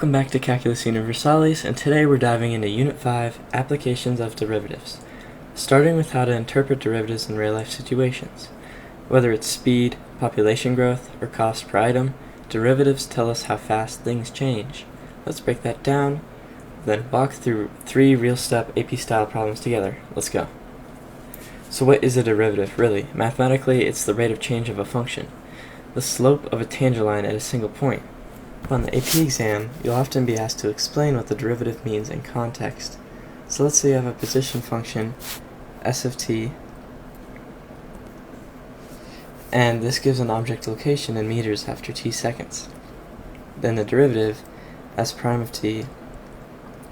Welcome back to Calculus Universalis, and today we're diving into Unit 5, Applications of Derivatives, starting with how to interpret derivatives in real-life situations. Whether it's speed, population growth, or cost per item, derivatives tell us how fast things change. Let's break that down, then walk through 3 real-step AP-style problems together. Let's go. So what is a derivative, really? Mathematically, it's the rate of change of a function, the slope of a tangent line at a single point. On the AP exam, you'll often be asked to explain what the derivative means in context. So let's say you have a position function, s of t, and this gives an object location in meters after t seconds. Then the derivative, s prime of t,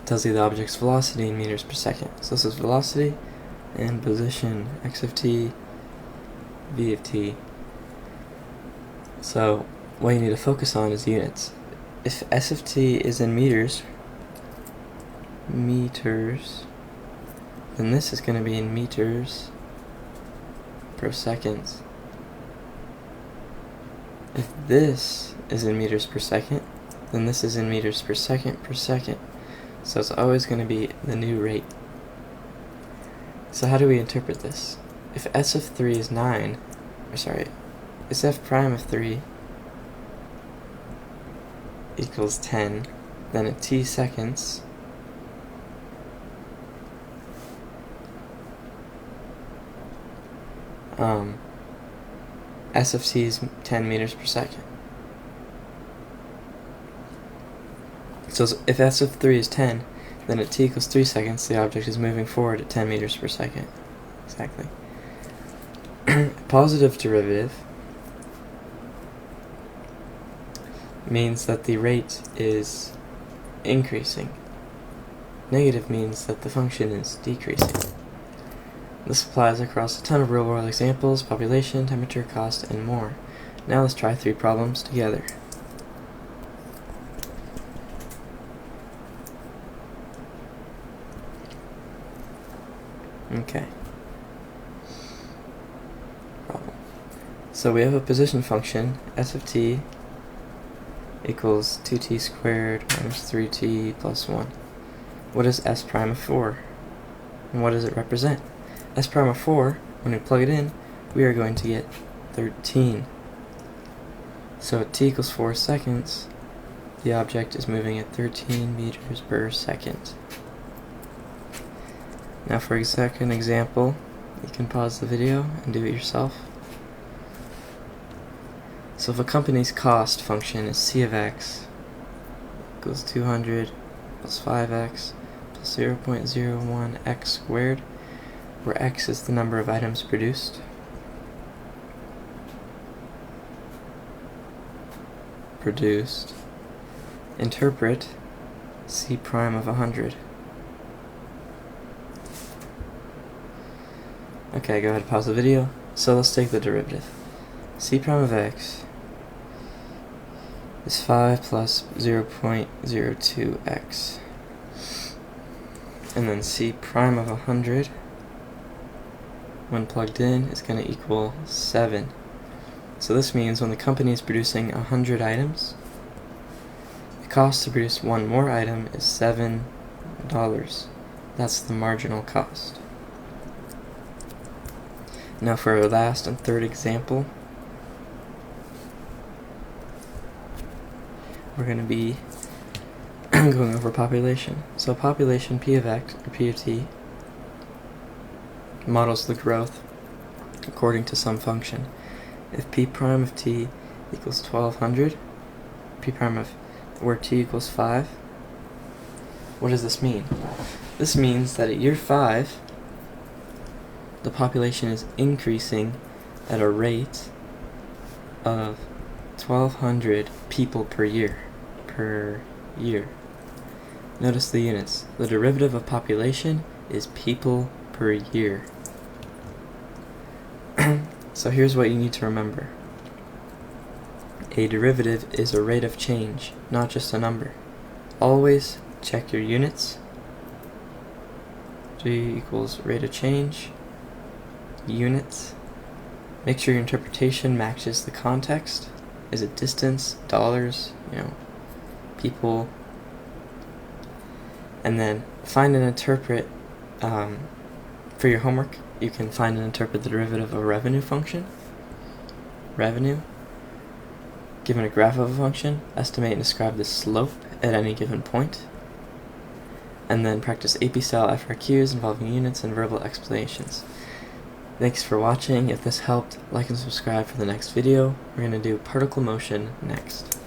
tells you the object's velocity in meters per second. So this is velocity and position, x of t, v of t. So what you need to focus on is units. If s of t is in meters, then this is going to be in meters per second. If this is in meters per second, then this is in meters per second. So it's always going to be the new rate. So how do we interpret this? If s of 3 is 9, if f prime of 3 equals 10, then at t seconds, s of t is 10 meters per second. So if s of 3 is 10, then at t equals 3 seconds, the object is moving forward at 10 meters per second. Exactly. Positive derivative means that the rate is increasing. Negative means that the function is decreasing. This applies across a ton of real-world examples: population, temperature, cost, and more. Now let's try 3 problems together. Okay. Problem. So we have a position function, s of t equals 2t squared minus 3t plus 1. What is s prime of 4? And what does it represent? S prime of 4, when we plug it in, we are going to get 13. So at t equals 4 seconds, the object is moving at 13 meters per second. Now for a second example, you can pause the video and do it yourself. So if a company's cost function is c of x equals 200 plus 5x plus 0.01x squared, where x is the number of items produced, interpret c prime of 100. Okay, go ahead and pause the video. So let's take the derivative. C prime of x is 5 plus 0.02x. And then c prime of 100, when plugged in, is going to equal 7. So this means when the company is producing 100 items, the cost to produce one more item is $7. That's the marginal cost. Now for our last and third example, we're going to be going over population. So population p of x, or p of t, models the growth according to some function. If p prime of t equals 1200, p prime of where t equals 5, what does this mean? This means that at year 5, the population is increasing at a rate of 1200 people per year. Notice the units. The derivative of population is people per year. So here's what you need to remember. A derivative is a rate of change, not just a number. Always check your units. G equals rate of change, units. Make sure your interpretation matches the context. Is it distance, dollars, people, And then find and interpret, for your homework, you can find and interpret the derivative of a revenue function. Revenue. Given a graph of a function, estimate and describe the slope at any given point. And then practice AP-style FRQs involving units and verbal explanations. Thanks for watching. If this helped, like and subscribe for the next video. We're going to do particle motion next.